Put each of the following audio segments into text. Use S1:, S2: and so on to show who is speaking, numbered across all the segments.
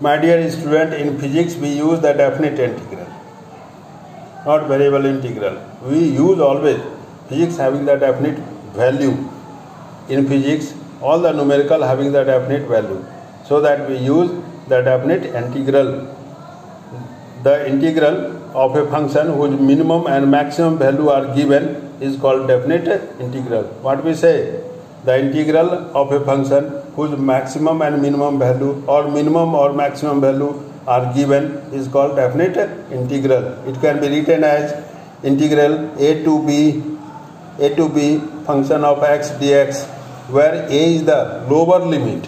S1: My dear student, in physics we use the definite integral, not variable integral. We use always physics having the definite value. In physics, all the numerical having the definite value. So that we use the definite integral. The integral of a function whose minimum and maximum value are given is called definite integral. What we say? The integral of a function whose maximum and minimum value or minimum or maximum value are given is called definite integral. It can be written as integral a to b function of x dx, where a is the lower limit.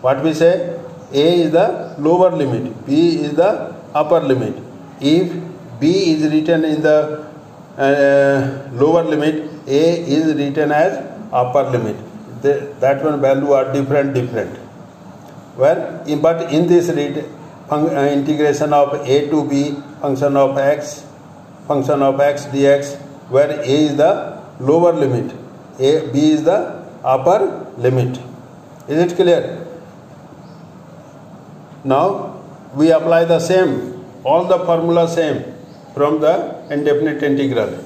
S1: What we say? A is the lower limit, b is the upper limit. If b is written in the lower limit, a is written as upper limit. That one value are different. But in this integration of a to b function of x dx, where a is the lower limit, b is the upper limit. Is it clear? Now we apply the same, all the formula same from the indefinite integral,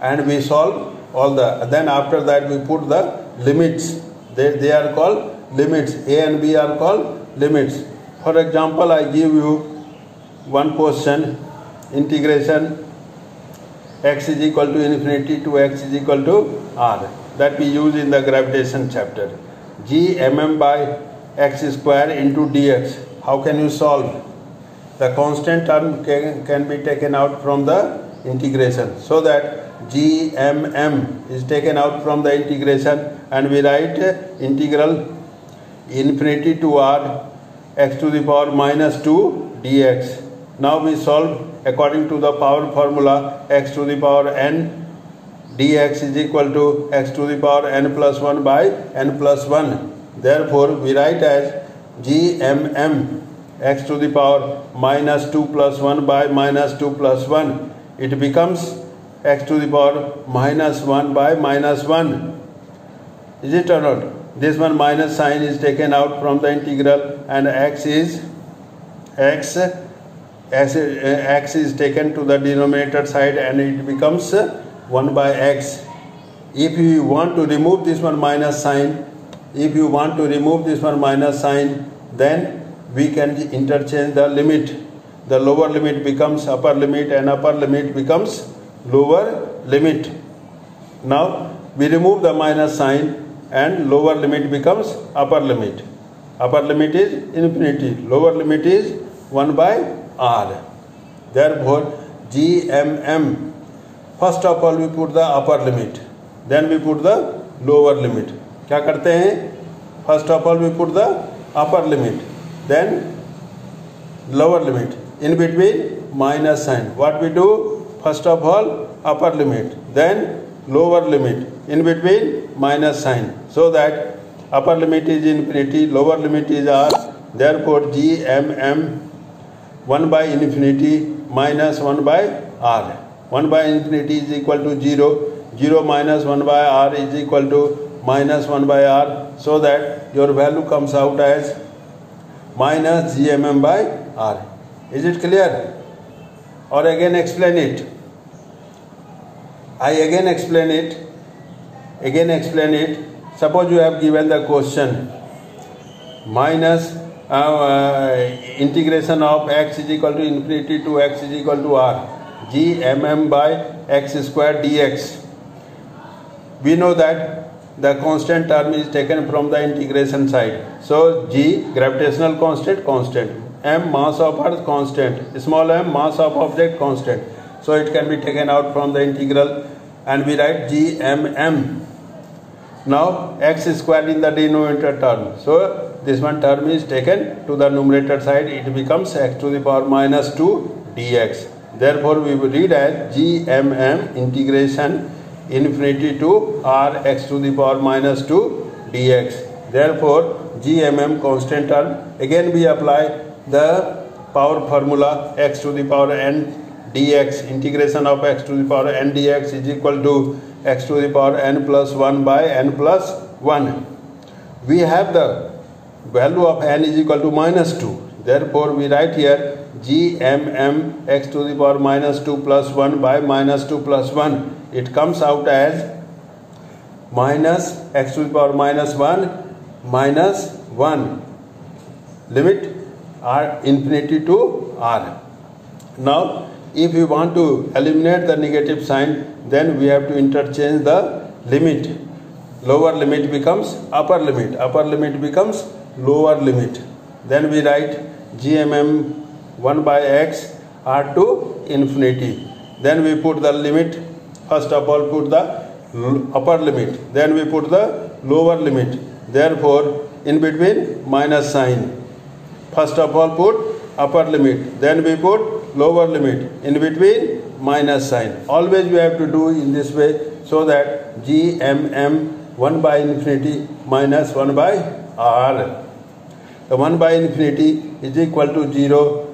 S1: and we solve all the. Then after that we put the limits. They are called limits. A and b are called limits. For example, I give you one question: integration x is equal to infinity to x is equal to r, that we use in the gravitation chapter. G by x square into dx. How can you solve? The constant term can be taken out from the integration, so that Gmm is taken out from the integration, and we write integral infinity to r x to the power minus 2 dx. Now we solve according to the power formula. X to the power n dx is equal to x to the power n plus 1 by n plus 1. Therefore we write as Gmm x to the power minus 2 plus 1 by minus 2 plus 1. It becomes x to the power minus 1 by minus 1. Is it or not? This one minus sign is taken out from the integral, and x is taken to the denominator side, and it becomes 1 by x. If you want to remove this one minus sign, then we can interchange the limit. The lower limit becomes upper limit, and upper limit becomes lower limit. Now we remove the minus sign, and lower limit becomes upper limit. Upper limit is infinity, lower limit is 1 by r. Therefore Gmm, first of all we put the upper limit, then we put the lower limit. क्या करते हैं? First of all we put the upper limit, then lower limit, in between minus sign. What we do? First of all upper limit, then lower limit, in between minus sign, so that upper limit is infinity, lower limit is r. Therefore Gmm 1 by infinity minus 1 by r. 1 by infinity is equal to 0. 0 minus 1 by r is equal to minus 1 by r, so that your value comes out as minus Gmm by r. Is it clear? Or again explain it? I again explain it. Suppose you have given the question minus integration of x is equal to infinity to x is equal to r, Gmm by x square dx. We know that the constant term is taken from the integration side. So G gravitational constant, m mass of earth constant, small m mass of object constant. So it can be taken out from the integral, and we write Gmm. Now x square in the denominator term. So this one term is taken to the numerator side. It becomes x to the power minus 2 dx. Therefore we will read as Gmm integration infinity to r x to the power minus 2 dx. Therefore Gmm constant term. Again we apply the power formula x to the power n dx. Integration of x to the power n dx is equal to x to the power n plus 1 by n plus 1. We have the value of n is equal to minus 2. Therefore, we write here GMM x to the power minus 2 plus 1 by minus 2 plus 1. It comes out as minus x to the power minus 1 minus 1. Limit r infinity to r. Now, if we want to eliminate the negative sign, then we have to interchange the limit. Lower limit becomes upper limit. Upper limit becomes lower limit. Then we write GMM 1 by x r to infinity. Then we put the limit. First of all, put the upper limit. Then we put the lower limit. Therefore, in between minus sign. First of all, put upper limit. Then we put lower limit. In between minus sign. Always we have to do in this way, so that GMM 1 by infinity minus 1 by r. The 1 by infinity is equal to 0.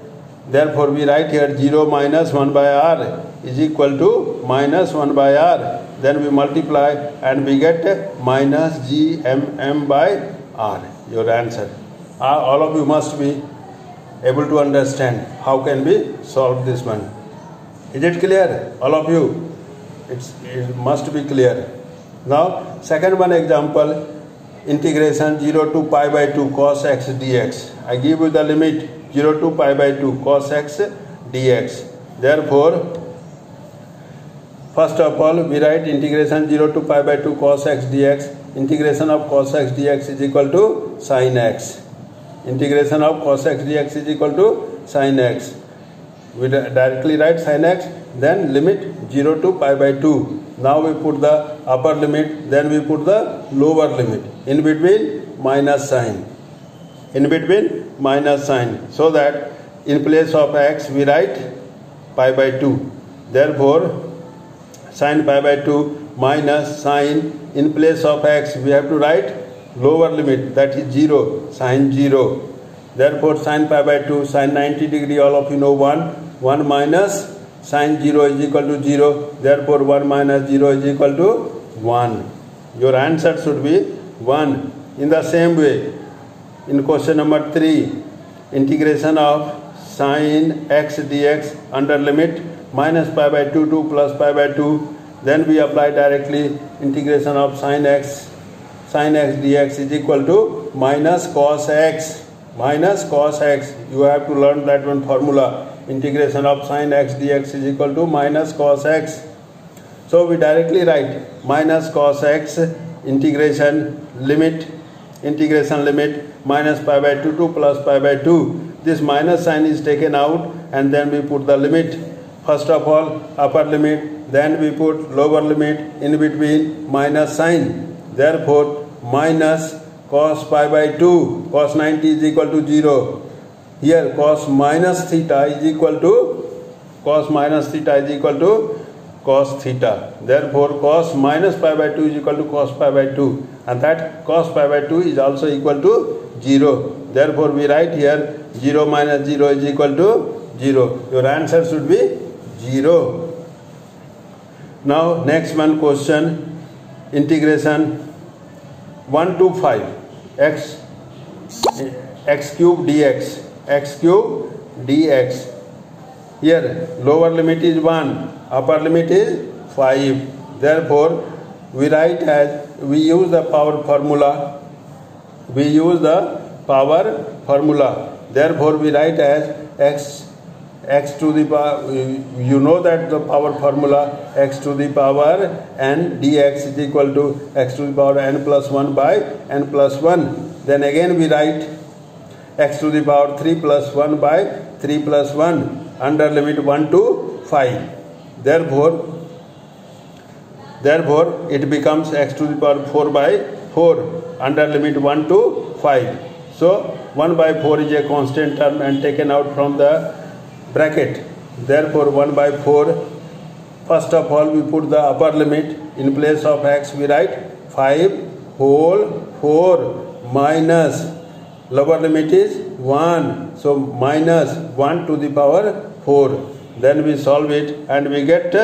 S1: Therefore, we write here 0 minus 1 by r is equal to minus 1 by r. Then we multiply and we get minus GMM by r. Your answer. All of you must be able to understand how can we solve this one. Is it clear? All of you? It must be clear. Now, second one example, integration 0 to pi by 2 cos x dx. I give you the limit 0 to pi by 2 cos x dx. Therefore, first of all, we write integration 0 to pi by 2 cos x dx. Integration of cos x dx is equal to sin x. Integration of cos x dx is equal to sin x. We directly write sin x, then limit 0 to pi by 2. Now we put the upper limit, then we put the lower limit. In between minus sign. In between minus sign. So that in place of x we write pi by 2. Therefore, sin pi by 2 minus sin, in place of x we have to write lower limit, that is 0, sin 0. Therefore, sin pi by 2, sin 90 degree, all of you know 1. 1 minus sin 0 is equal to 0. Therefore, 1 minus 0 is equal to 1. Your answer should be 1. In the same way, in question number 3, integration of sin x dx under limit minus pi by 2 to plus pi by 2. Then we apply directly integration of sin x dx is equal to minus cos x. Minus cos x. You have to learn that one formula. Integration of sin x dx is equal to minus cos x. So we directly write minus cos x integration limit minus pi by 2 to plus pi by 2. This minus sign is taken out and then we put the limit. First of all, upper limit, then we put lower limit, in between minus sign. Therefore, minus cos pi by 2, cos 90 is equal to 0. Here cos minus theta is equal to cos theta. Therefore, cos minus pi by 2 is equal to cos pi by 2. And that cos pi by 2 is also equal to 0. Therefore, we write here 0 minus 0 is equal to 0. Your answer should be 0. Now, next one question, integration 1 to 5 x cube dx. Here lower limit is 1, upper limit is 5. Therefore, we write as, we use the power formula. Therefore, we write as x to the power, you know that the power formula, x to the power n dx is equal to x to the power n plus 1 by n plus 1. Then again we write x to the power 3 plus 1 by 3 plus 1 under limit 1 to 5. Therefore, it becomes x to the power 4 by 4 under limit 1 to 5. So, 1 by 4 is a constant term and taken out from the bracket. Therefore, 1 by 4. First of all, we put the upper limit. In place of x, we write 5 whole 4 minus lower limit is 1. So, minus 1 to the power 4. Then we solve it and we get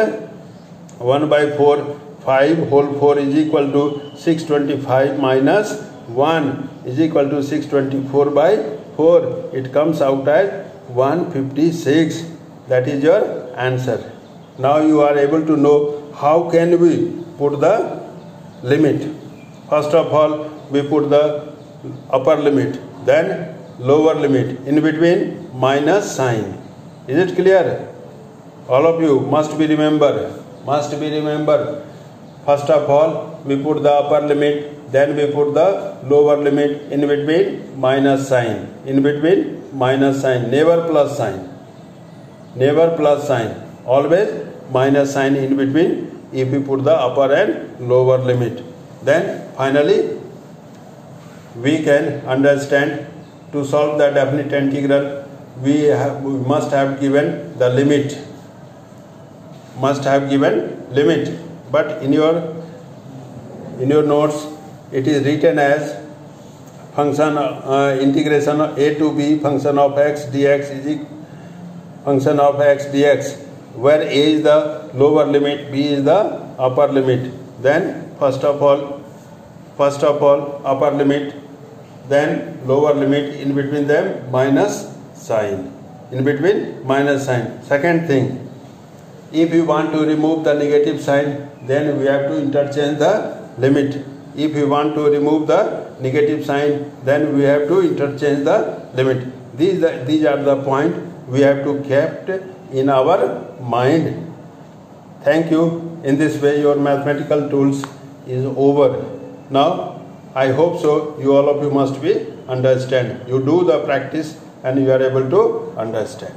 S1: 1 by 4. 5 whole 4 is equal to 625 minus 1 is equal to 624 by 4. It comes out as 156. That is your answer. Now you are able to know how can we put the limit. First of all, we put the upper limit, then lower limit, in between minus sign. Is it clear? All of you must be remember. First of all, we put the upper limit, then we put the lower limit, in between minus sign. Never plus sign. Always minus sign in between if we put the upper and lower limit. Then finally we can understand to solve the definite integral we must have given the limit. But in your notes it is written as function integration of a to b function of x dx is function of x dx, where a is the lower limit, b is the upper limit. Then first of all upper limit, then lower limit, in between them minus sign. Second thing, if you want to remove the negative sign, then we have to interchange the limit. If you want to remove the negative sign, then we have to interchange the limit. These are the points we have to keep in our mind. Thank you. In this way your mathematical tools is over. Now I hope so you all of you must be understand. You do the practice and you are able to understand.